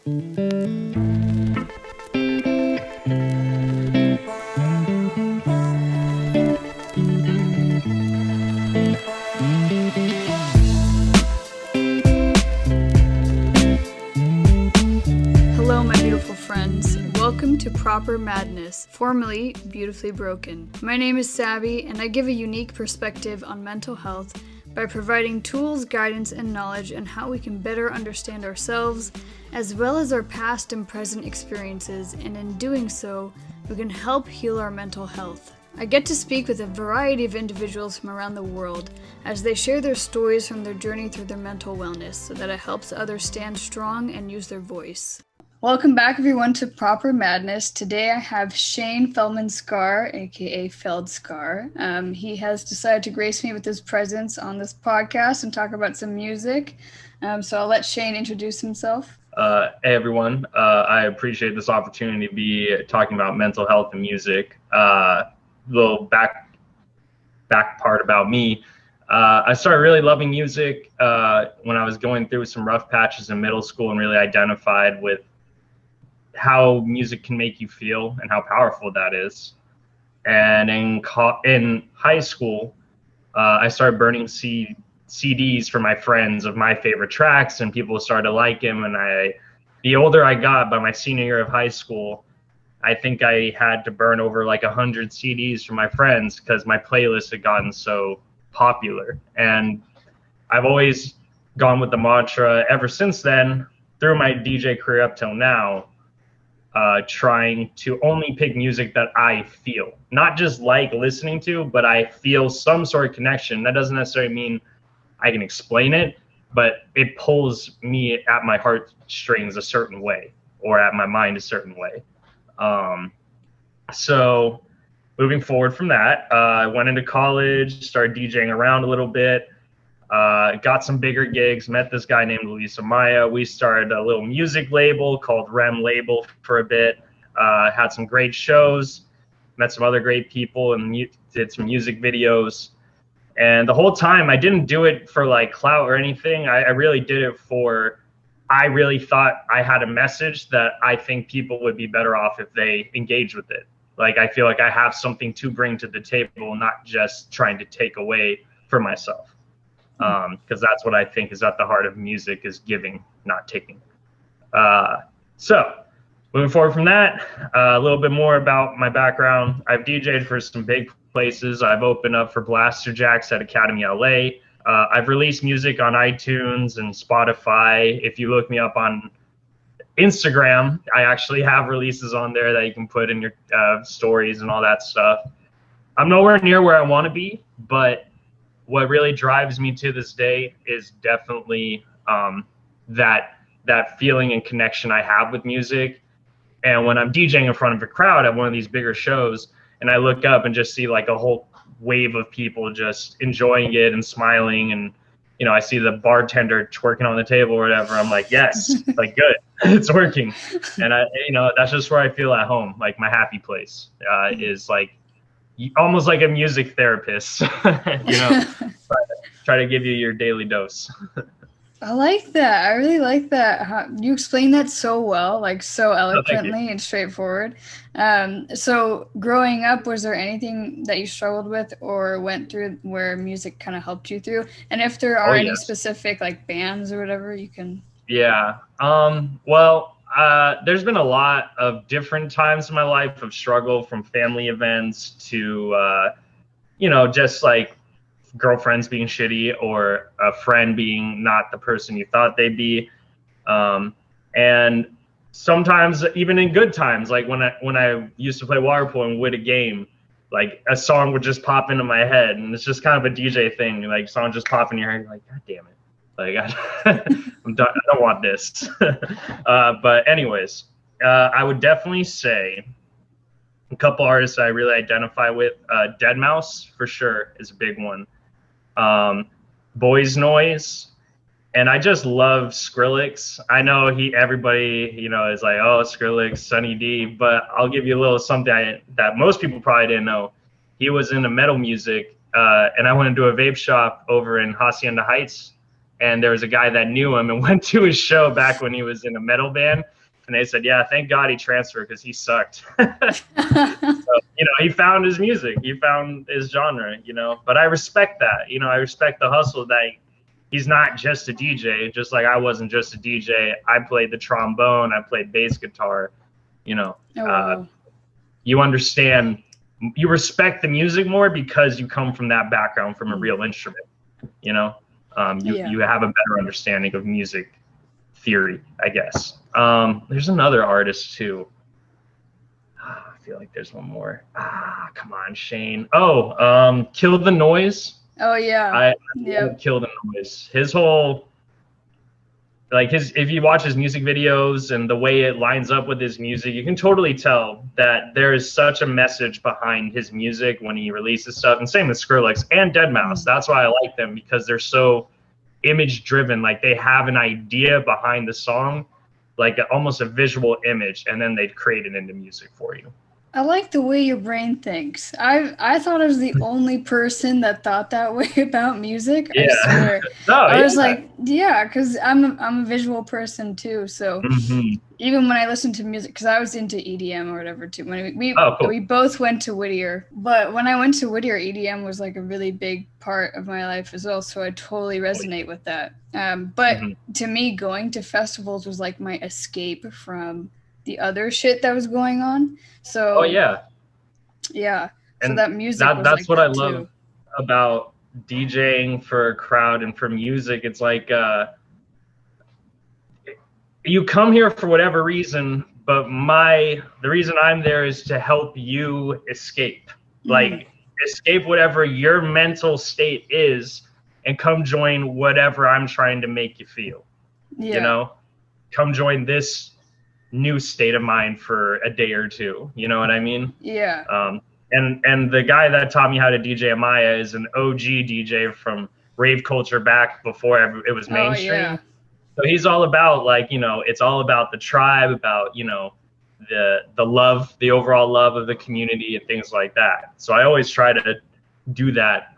Hello, my beautiful friends. Welcome to Proper Madness, formerly Beautifully Broken. My name is Sabby, and I give a unique perspective on mental health by providing tools, guidance, and knowledge on how we can better understand ourselves, as well as our past and present experiences, and in doing so, we can help heal our mental health. I get to speak with a variety of individuals from around the world as they share their stories from their journey through their mental wellness so that it helps others stand strong and use their voice. Welcome back, everyone, to Proper Madness. Today I have Shane Feldman Scarr, aka Feld Scarr. He has decided to grace me with his presence on this podcast and talk about some music. So I'll let Shane introduce himself. Hey everyone, I appreciate this opportunity to be talking about mental health and music. Little back part about me. I started really loving music when I was going through some rough patches in middle school and really identified with how music can make you feel and how powerful that is. And in high school, I started burning CDs for my friends of my favorite tracks, and people started to like them. And the older I got, by my senior year of high school, I think I had to burn over like 100 CDs for my friends because my playlist had gotten so popular. And I've always gone with the mantra ever since then, through my DJ career up till now, trying to only pick music that I feel, not just like listening to, but I feel some sort of connection. That doesn't necessarily mean I can explain it, but it pulls me at my heartstrings a certain way or at my mind a certain way. So moving forward from that, I went into college, started DJing around a little bit, got some bigger gigs, met this guy named Luis Amaya. We started a little music label called Rem Label for a bit, had some great shows, met some other great people, and did some music videos. And the whole time I didn't do it for like clout or anything. I really did it I really thought I had a message that I think people would be better off if they engage with it. Like, I feel like I have something to bring to the table, not just trying to take away for myself. Because that's what I think is at the heart of music, is giving, not taking. So moving forward from that, a little bit more about my background. I've DJed for some big places. I've opened up for Blaster Jacks at Academy LA. I've released music on iTunes and Spotify. If you look me up on Instagram, I actually have releases on there that you can put in your stories and all that stuff. I'm nowhere near where I want to be, but what really drives me to this day is definitely that feeling and connection I have with music. And when I'm DJing in front of a crowd at one of these bigger shows, and I look up and just see like a whole wave of people just enjoying it and smiling, and I see the bartender twerking on the table or whatever, I'm like, yes, like, good, it's working. And that's just where I feel at home. Like, my happy place is like almost like a music therapist, try to give you your daily dose. I like that. I really like that. You explained that so well, like so eloquently and straightforward. So growing up, was there anything that you struggled with or went through where music kind of helped you through? And if there are any specific like bands or whatever, you can. Yeah. There's been a lot of different times in my life of struggle, from family events to, just like girlfriends being shitty or a friend being not the person you thought they'd be. And sometimes even in good times, like when I used to play water polo and win a game, like a song would just pop into my head, and it's just kind of a DJ thing. Like, song just pop in your head, you're like, God damn it. Like, I'm done. I don't want this. But anyways, I would definitely say a couple artists I really identify with. Deadmau5 for sure is a big one. Boys Noise, and I just love Skrillex. I know everybody is like, oh, Skrillex, Sunny D, but I'll give you a little something that most people probably didn't know. He was into metal music, and I went into a vape shop over in Hacienda Heights, and there was a guy that knew him and went to his show back when he was in a metal band. And they said, yeah, thank God he transferred because he sucked. So, he found his music. He found his genre, But I respect that. I respect the hustle that he's not just a DJ, just like I wasn't just a DJ. I played the trombone. I played bass guitar, Wow. You understand, you respect the music more because you come from that background from a real instrument, you have a better understanding of music theory, I guess. There's another artist too. I feel like there's one more. Come on, Shane. Kill the Noise. Oh yeah. Kill the Noise. His whole, if you watch his music videos and the way it lines up with his music, you can totally tell that there is such a message behind his music when he releases stuff. And same with Skrillex and Deadmau5. That's why I like them, because they're so image driven. Like, they have an idea behind the song, like almost a visual image, and then they create it into music for you. I like the way your brain thinks. I thought I was the only person that thought that way about music. Yeah. I swear. I was like, yeah, because I'm a visual person too. So even when I listen to music, because I was into EDM or whatever too. When we both went to Whittier, but when I went to Whittier, EDM was like a really big part of my life as well. So I totally resonate with that. But to me, going to festivals was like my escape from the other shit that was going on. So yeah. So that music that's like what that I love too. about DJing for a crowd and for music. It's like you come here for whatever reason, but the reason I'm there is to help you escape. Like, escape whatever your mental state is and come join whatever I'm trying to make you feel. Come join this new state of mind for a day or two. You know what I mean? Yeah. And the guy that taught me how to DJ Amaya is an OG DJ from rave culture back before it was mainstream. Oh, yeah. So he's all about, it's all about the tribe, about, the love, the overall love of the community and things like that. So I always try to do that,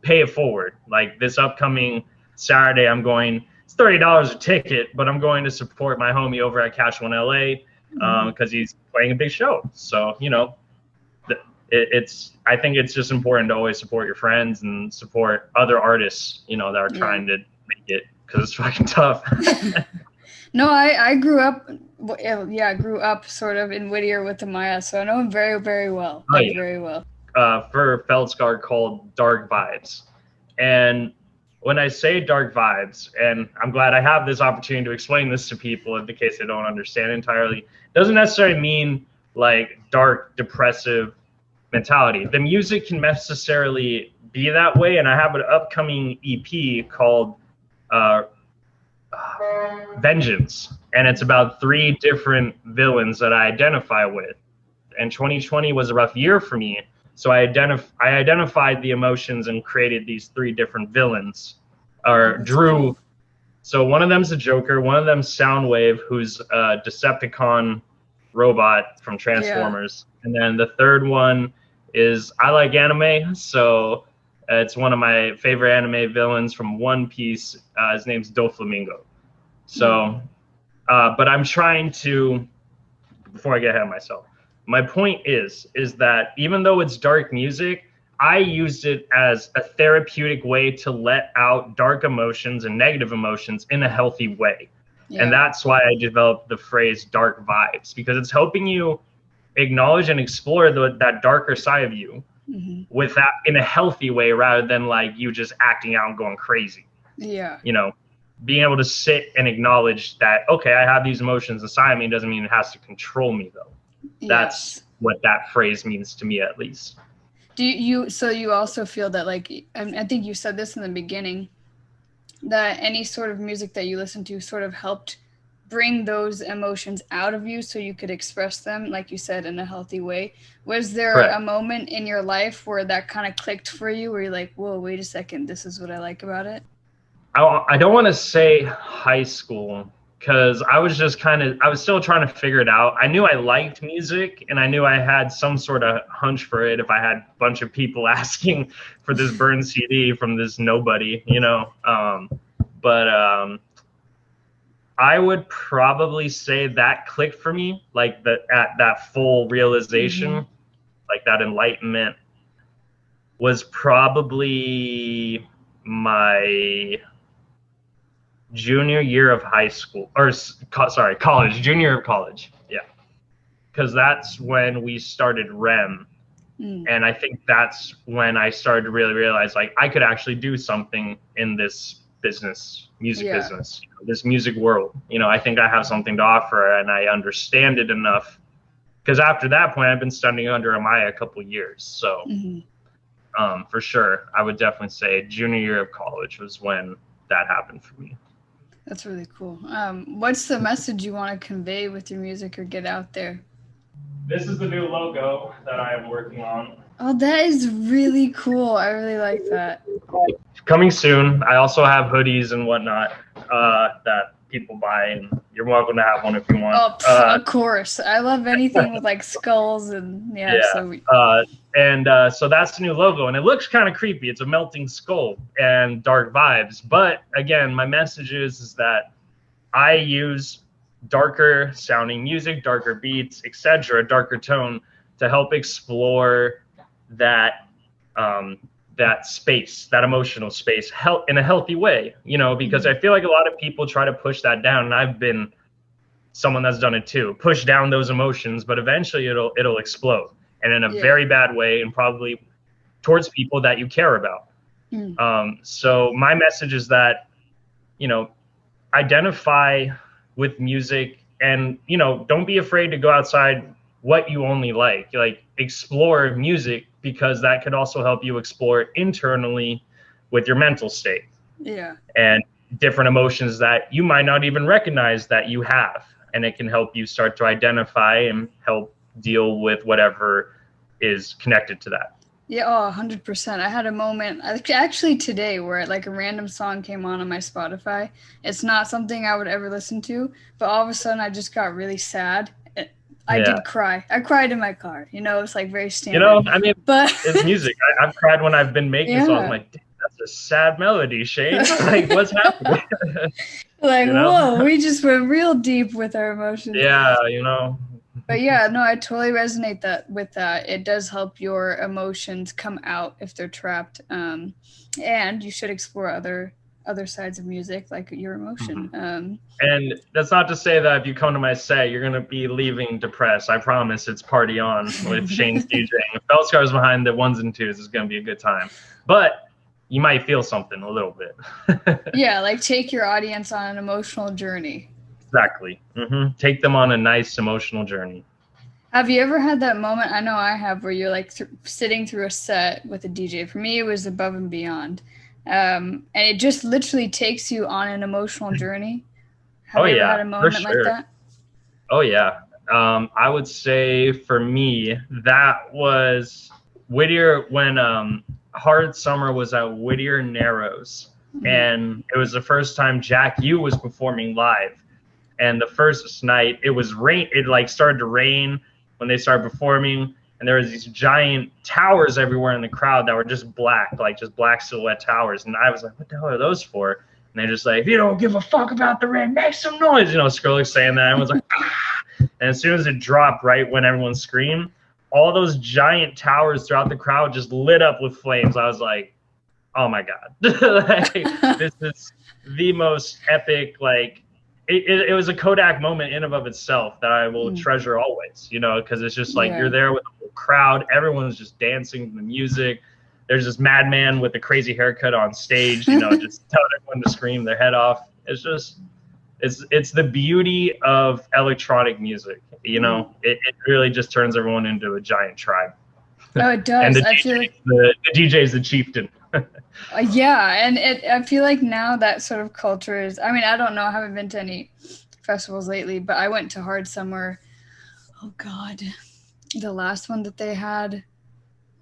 pay it forward. Like, this upcoming Saturday, it's $30 a ticket, but I'm going to support my homie over at Cash One LA because he's playing a big show. So, I think it's just important to always support your friends and support other artists, that are trying to make it, because it's fucking tough. No, I grew up, grew up sort of in Whittier with Amaya, so I know him very, very well. Very well. For Feld Scarr called Dark Vibes. And when I say dark vibes, and I'm glad I have this opportunity to explain this to people in the case they don't understand entirely, doesn't necessarily mean like dark, depressive mentality. The music can necessarily be that way, and I have an upcoming EP called Vengeance, and it's about 3 different villains that I identify with. And 2020 was a rough year for me, so I identified the emotions and created these 3 different villains, or drew. So one of them's a Joker, one of them's Soundwave, who's a Decepticon robot from Transformers, and then the third one is, I like anime, so it's one of my favorite anime villains from One Piece. His name's Doflamingo. So, but I'm trying to, before I get ahead of myself, my point is that even though it's dark music, I used it as a therapeutic way to let out dark emotions and negative emotions in a healthy way. Yeah. And that's why I developed the phrase dark vibes, because it's helping you acknowledge and explore that darker side of you with that in a healthy way, rather than like you just acting out and going crazy. Yeah. Being able to sit and acknowledge that, okay, I have these emotions inside of me, doesn't mean it has to control me though. Yes. That's what that phrase means to me, at least. So you also feel that, like, I think you said this in the beginning, that any sort of music that you listen to sort of helped bring those emotions out of you so you could express them, like you said, in a healthy way. Was there Correct. A moment in your life where that kind of clicked for you, where you're like, whoa, wait a second, this is what I like about it? I don't want to say high school, because I was still trying to figure it out. I knew I liked music, and I knew I had some sort of hunch for it if I had a bunch of people asking for this burned CD from this nobody, but I would probably say that clicked for me, like that full realization, like that enlightenment was probably my junior year of high school, or college, junior year of college. Yeah. Because that's when we started REM. And I think that's when I started to really realize, like, I could actually do something in this music business, this music world. I think I have something to offer, and I understand it enough. Because after that point, I've been studying under Amaya a couple of years. So for sure, I would definitely say junior year of college was when that happened for me. That's really cool. What's the message you want to convey with your music or get out there? This is the new logo that I am working on. Oh, that is really cool. I really like that. Coming soon. I also have hoodies and whatnot that people buy, and you're welcome to have one if you want. Oh, of course. I love anything with like skulls and so that's the new logo, and it looks kind of creepy. It's a melting skull and dark vibes. But again, my message is that I use darker sounding music, darker beats, etc., darker tone to help explore that space, that emotional space, in a healthy way, because I feel like a lot of people try to push that down, and I've been someone that's done it too, push down those emotions, but eventually it'll explode, and in a very bad way, and probably towards people that you care about. So my message is that, identify with music, and don't be afraid to go outside what you only like explore music, because that could also help you explore internally with your mental state and different emotions that you might not even recognize that you have, and it can help you start to identify and help deal with whatever is connected to that. 100%. I had a moment actually today where like a random song came on my Spotify. It's not something I would ever listen to, but all of a sudden I just got really sad. I did cry. I cried in my car. It's like very standard. But it's music. I've cried when I've been making songs. I'm like, that's a sad melody, Shane. Like, what's happening? Whoa, we just went real deep with our emotions. But I totally resonate with that. It does help your emotions come out if they're trapped. And you should explore other sides of music, like your emotion. And that's not to say that if you come to my set, you're going to be leaving depressed. I promise it's party on with Shane's DJing. If Feld Scarr's behind the ones and twos, it's going to be a good time. But you might feel something a little bit. Like take your audience on an emotional journey. Exactly. Take them on a nice emotional journey. Have you ever had that moment? I know I have, where you're like sitting through a set with a DJ. For me, it was Above and Beyond. And it just literally takes you on an emotional journey. Have you ever had a moment like that? Oh, yeah. I would say for me, that was Whittier, when Hard Summer was at Whittier Narrows. And it was the first time Jack U was performing live. And the first night, it was rain. It like started to rain when they started performing. And there was these giant towers everywhere in the crowd that were just black, like just black silhouette towers. And I was like, what the hell are those for? And they're just like, if you don't give a fuck about the rain, make some noise. Skrillex saying that. And I was like, ah. And as soon as it dropped, right when everyone screamed, all those giant towers throughout the crowd just lit up with flames. I was like, oh my God. This is the most epic, it was a Kodak moment in and of itself that I will treasure always, because it's just like you're there with the whole crowd. Everyone's just dancing to the music. There's this madman with a crazy haircut on stage, just telling everyone to scream their head off. It's just, it's the beauty of electronic music. It really just turns everyone into a giant tribe. Oh, it does. And the DJ is the chieftain. And I feel like now that sort of culture is, I don't know, I haven't been to any festivals lately, but I went to Hard Summer. Oh God, the last one that they had,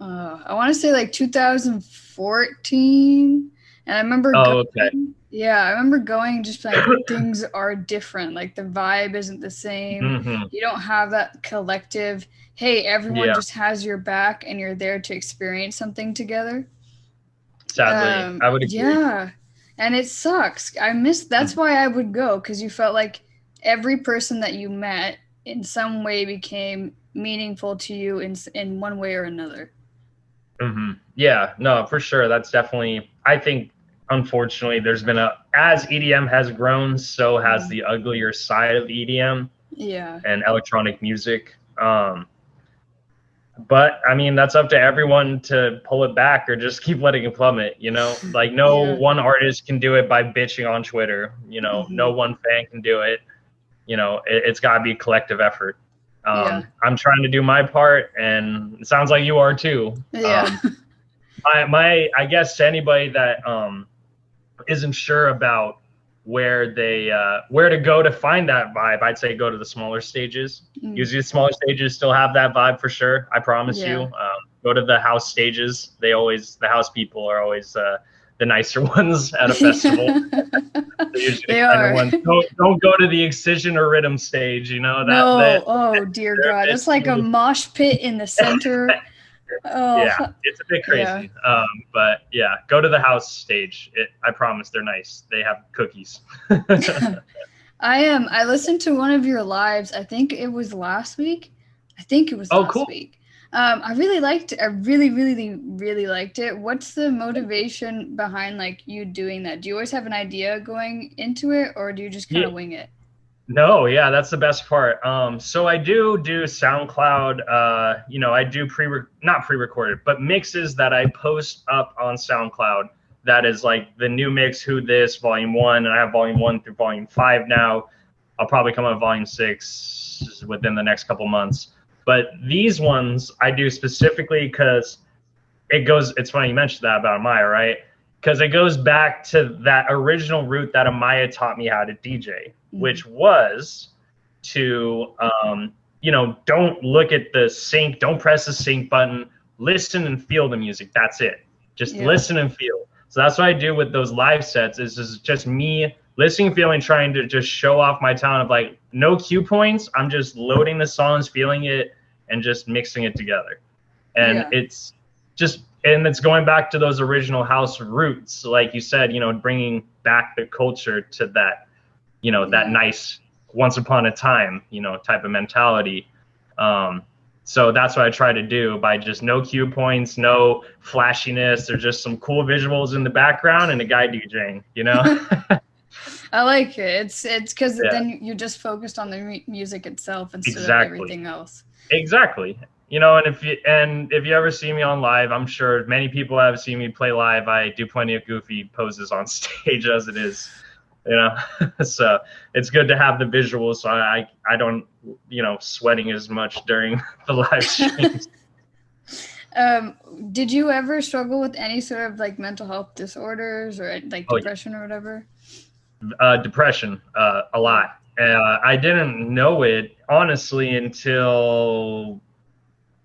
I want to say like 2014. And I remember I remember going, just like things are different. Like the vibe isn't the same. You don't have that collective, hey, everyone just has your back and you're there to experience something together. Sadly, I would agree. And it sucks. That's why I would go, because you felt like every person that you met in some way became meaningful to you in one way or another. Yeah, no, for sure. That's definitely, I think, unfortunately, there's been as EDM has grown, so has the uglier side of EDM Yeah. and electronic music. But I mean, that's up to everyone to pull it back or just keep letting it plummet, you know? Like, no Yeah. one artist can do it by bitching on Twitter, you know? No one fan can do it. You know, it's got to be a collective effort. Yeah. I'm trying to do my part, and it sounds like you are too. Yeah. I guess to anybody that isn't sure about where to go to find that vibe, I'd say go to the smaller stages. Usually, the smaller stages still have that vibe for sure. I promise you. Go to the house stages. The house people are always the nicer ones at a festival. They're usually They the kind of are. ones. Don't go to the excision or rhythm stage. You know No. Oh dear they're a God. bit It's like a too, mosh pit in the center. Oh. yeah, it's a bit Yeah. crazy. But yeah, go to the house stage. I promise they're nice. They have cookies. I listened to one of your lives. I think it was last week. I think it was Oh, last cool. week. I really liked it. I really, really, really liked it. What's the motivation behind like you doing that? Do you always have an idea going into it, or do you just kind Yeah. of wing it? No, yeah, that's the best part. So I do SoundCloud. You know, I do not pre-recorded, but mixes that I post up on SoundCloud. That is like the new mix, Who This, Volume 1, and I have Volume 1 through Volume 5 now. I'll probably come on Volume 6 within the next couple months. But these ones I do specifically because it's funny you mentioned that about Amaya, right? Because it goes back to that original route that Amaya taught me how to DJ, which was to, you know, don't look at the sync, don't press the sync button, listen and feel the music. That's it. Just listen and feel. So that's what I do with those live sets is just me listening, feeling, trying to just show off my talent of like no cue points. I'm just loading the songs, feeling it, and just mixing it together. And it's going back to those original house roots, like you said, you know, bringing back the culture to that, you know, that nice once upon a time, you know, type of mentality. So that's what I try to do by just no cue points, no flashiness. There's just some cool visuals in the background and a guy DJing, you know? I like it. It's because then you're just focused on the music itself instead of everything else. Exactly. You know, and if you ever see me on live, I'm sure many people have seen me play live. I do plenty of goofy poses on stage as it is, you know. So it's good to have the visuals. So I don't, you know, sweating as much during the live streams. Did you ever struggle with any sort of like mental health disorders or like depression or whatever? Depression, a lot. I didn't know it honestly until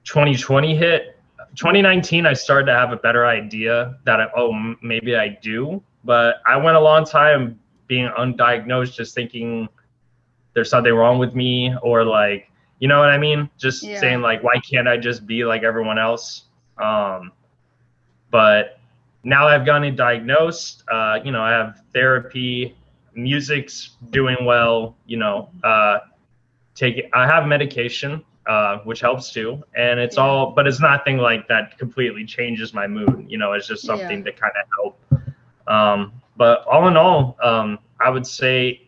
2020 hit. 2019, I started to have a better idea that maybe I do. But I went a long time being undiagnosed, just thinking there's something wrong with me, or like, you know what I mean? Just saying like, why can't I just be like everyone else? But now I've gotten diagnosed. You know, I have therapy. Music's doing well. You know, I have medication. Which helps too, and it's all, but it's nothing like that completely changes my mood. You know, it's just something to kind of help. But all in all, I would say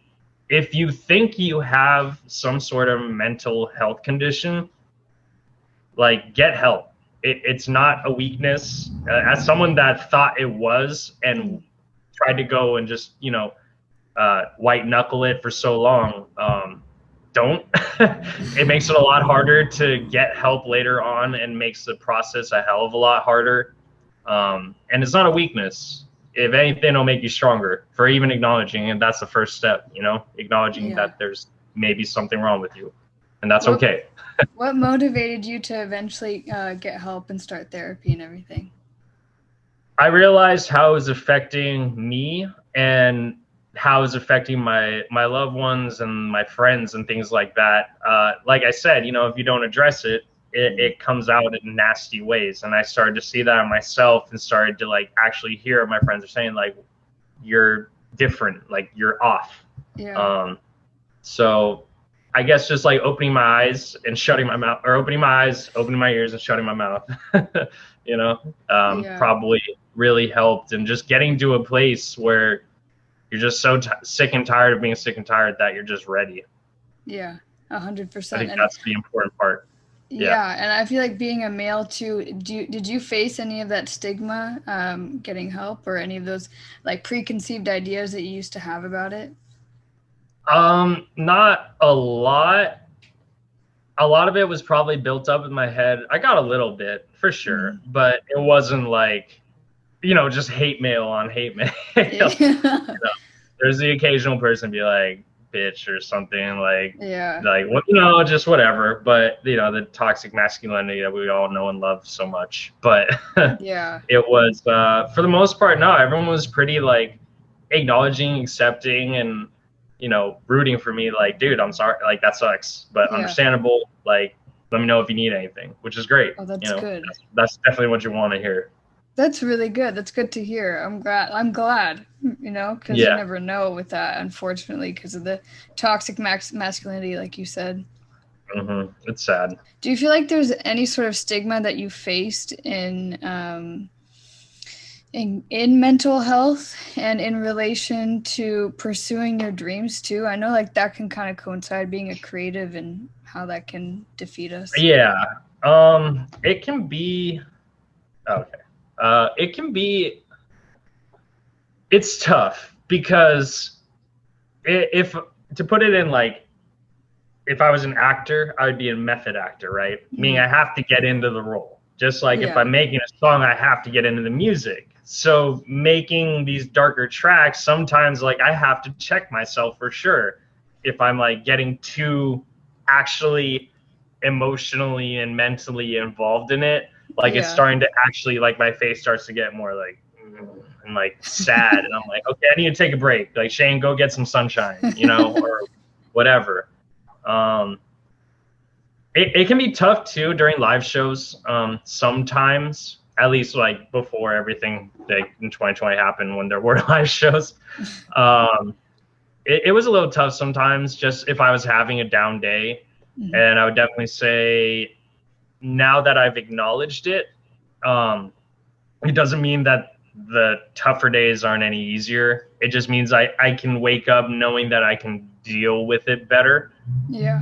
if you think you have some sort of mental health condition, like get help. It's not a weakness. As someone that thought it was and tried to go and just, you know, white knuckle it for so long, don't. It makes it a lot harder to get help later on and makes the process a hell of a lot harder. And it's not a weakness. If anything, it'll make you stronger for even acknowledging, and that's the first step, you know, acknowledging that there's maybe something wrong with you, and that's okay. What motivated you to eventually get help and start therapy and everything? I realized how it was affecting me and how it was affecting my loved ones and my friends and things like that. Like I said, you know, if you don't address it, it comes out in nasty ways. And I started to see that on myself and started to like actually hear what my friends are saying, like, you're different, like you're off. Yeah. So I guess just like opening my eyes and shutting my mouth, or opening my eyes, opening my ears and shutting my mouth, Yeah. probably really helped. And just getting to a place where you're just so sick and tired of being sick and tired that you're just ready. Yeah. I 100%. think And that's the important part. yeah, and I feel like being a male too, did you face any of that stigma getting help, or any of those like preconceived ideas that you used to have about it? Not a lot. A lot of it was probably built up in my head. I got a little bit for sure, but it wasn't like, just hate mail on hate mail. Yeah. There's the occasional person be like, bitch or something, Yeah. like what, just whatever. But the toxic masculinity that we all know and love so much. But Yeah. it was for the most part, no, everyone was pretty like acknowledging, accepting, and rooting for me. Like, dude, I'm sorry, like that sucks, but Yeah. understandable. Like, let me know if you need anything, which is great. Oh, that's good. That's definitely what you want to hear. That's really good. That's good to hear. I'm glad, because you Yeah. never know with that, unfortunately, because of the toxic masculinity, like you said. It's sad. Do you feel like there's any sort of stigma that you faced in mental health and in relation to pursuing your dreams too? I know like that can kind of coincide, being a creative, and how that can defeat us. Yeah. It can be okay. It can be, it's tough because if to put it in, like, if I was an actor, I would be a method actor, right? Meaning I have to get into the role. Just like if I'm making a song, I have to get into the music. So making these darker tracks, sometimes like I have to check myself for sure if I'm like getting too actually emotionally and mentally involved in it. Like it's starting to actually, like, my face starts to get more like and like sad, and I'm like, okay, I need to take a break. Like, Shane, go get some sunshine, or whatever. It can be tough too during live shows. Sometimes, at least like before everything like in 2020 happened, when there were live shows, it was a little tough sometimes, just if I was having a down day. And I would definitely say, now that I've acknowledged it, it doesn't mean that the tougher days aren't any easier. It just means I can wake up knowing that I can deal with it better. Yeah.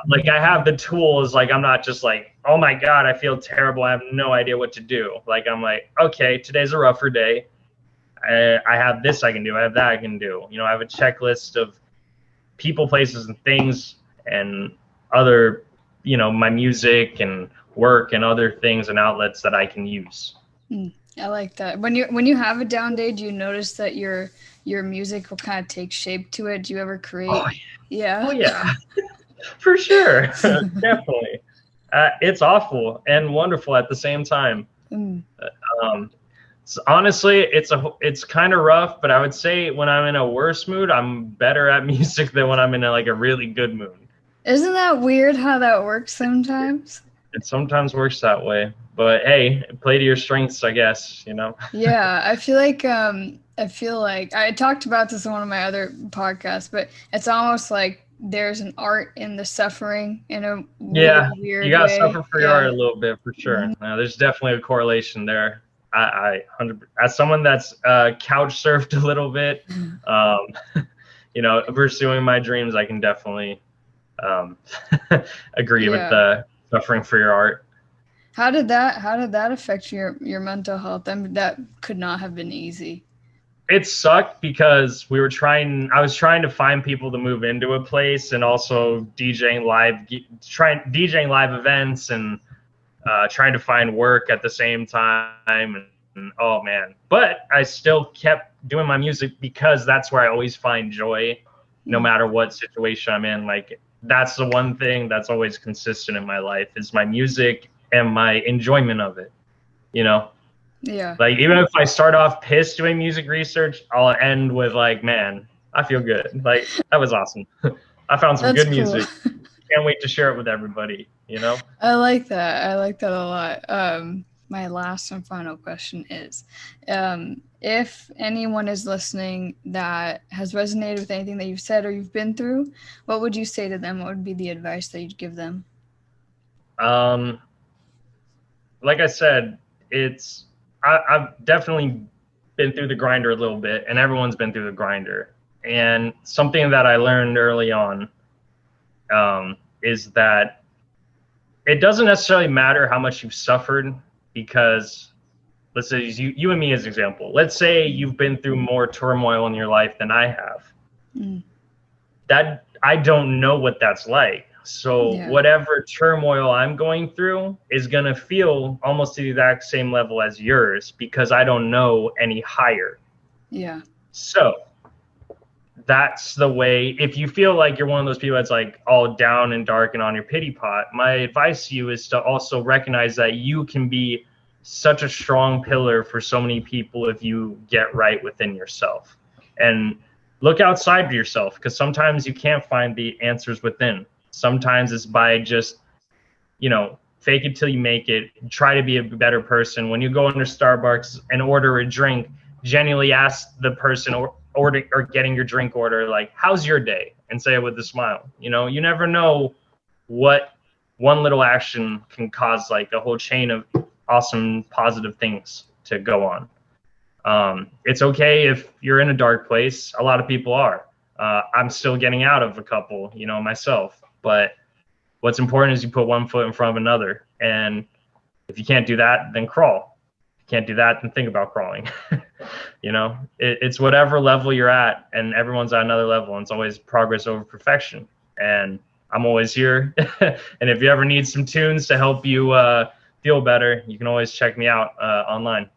Like, I have the tools. Like, I'm not just like, oh my God, I feel terrible, I have no idea what to do. Like, I'm like, okay, today's a rougher day. I have this I can do. I have that I can do. I have a checklist of people, places, and things, and other, my music and work and other things and outlets that I can use. I like that. When you have a down day, do you notice that your music will kind of take shape to it? Do you ever create? Oh, yeah. Oh yeah, for sure. Definitely. It's awful and wonderful at the same time. So honestly, it's kind of rough, but I would say when I'm in a worse mood, I'm better at music than when I'm in a really good mood. Isn't that weird how that works sometimes? It sometimes works that way, but hey, play to your strengths, I guess. Yeah, I feel like I talked about this in one of my other podcasts, but it's almost like there's an art in the suffering in a weird you gotta way. suffer for your art a little bit, for sure. There's definitely a correlation there. I as someone that's couch surfed a little bit, pursuing my dreams, I can definitely agree with the suffering for your art. How did that affect your mental health? I mean, that could not have been easy. It sucked because I was trying to find people to move into a place, and also DJing live events, and trying to find work at the same time. And oh man, but I still kept doing my music because that's where I always find joy, no matter what situation I'm in. Like, that's the one thing that's always consistent in my life, is my music and my enjoyment of it. Yeah. Like, even if I start off pissed doing music research, I'll end with like, man, I feel good. Like, that was awesome. I found some good music. Can't wait to share it with everybody. I like that. I like that a lot. my last and final question is, if anyone is listening that has resonated with anything that you've said or you've been through, what would you say to them? What would be the advice that you'd give them? Like I said, I've definitely been through the grinder a little bit, and everyone's been through the grinder. And something that I learned early on is that it doesn't necessarily matter how much you've suffered, because let's say you and me as an example. Let's say you've been through more turmoil in your life than I have. That I don't know what that's like. So whatever turmoil I'm going through is going to feel almost to the exact same level as yours, because I don't know any higher. Yeah. So that's the way. If you feel like you're one of those people that's like all down and dark and on your pity pot, my advice to you is to also recognize that you can be such a strong pillar for so many people if you get right within yourself. And look outside of yourself, because sometimes you can't find the answers within. Sometimes it's by just, fake it till you make it. Try to be a better person. When you go into Starbucks and order a drink, genuinely ask the person or getting your drink order, like, how's your day? And say it with a smile. You never know what one little action can cause, like a whole chain of awesome, positive things to go on. It's okay if you're in a dark place. A lot of people are. I'm still getting out of a couple, myself. But what's important is you put one foot in front of another. And if you can't do that, then crawl. If you can't do that, then think about crawling. It's whatever level you're at, and everyone's at another level. And it's always progress over perfection. And I'm always here. And if you ever need some tunes to help you feel better, you can always check me out online.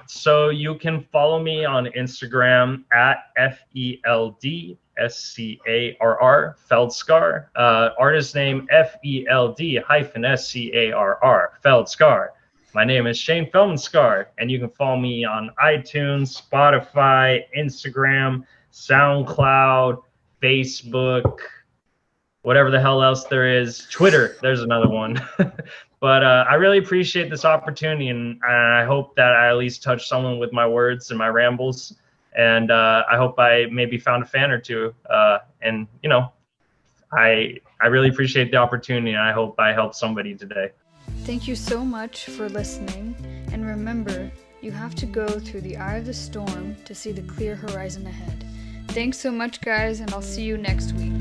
So you can follow me on Instagram at FELDSCARR, Feld Scarr. Artist name FELD-SCARR, Feld Scarr. My name is Shane Feldman Scarr, and you can follow me on iTunes, Spotify, Instagram, SoundCloud, Facebook, whatever the hell else there is. Twitter, there's another one. But I really appreciate this opportunity, and I hope that I at least touched someone with my words and my rambles. And I hope I maybe found a fan or two. And I really appreciate the opportunity, and I hope I helped somebody today. Thank you so much for listening. And remember, you have to go through the eye of the storm to see the clear horizon ahead. Thanks so much, guys, and I'll see you next week.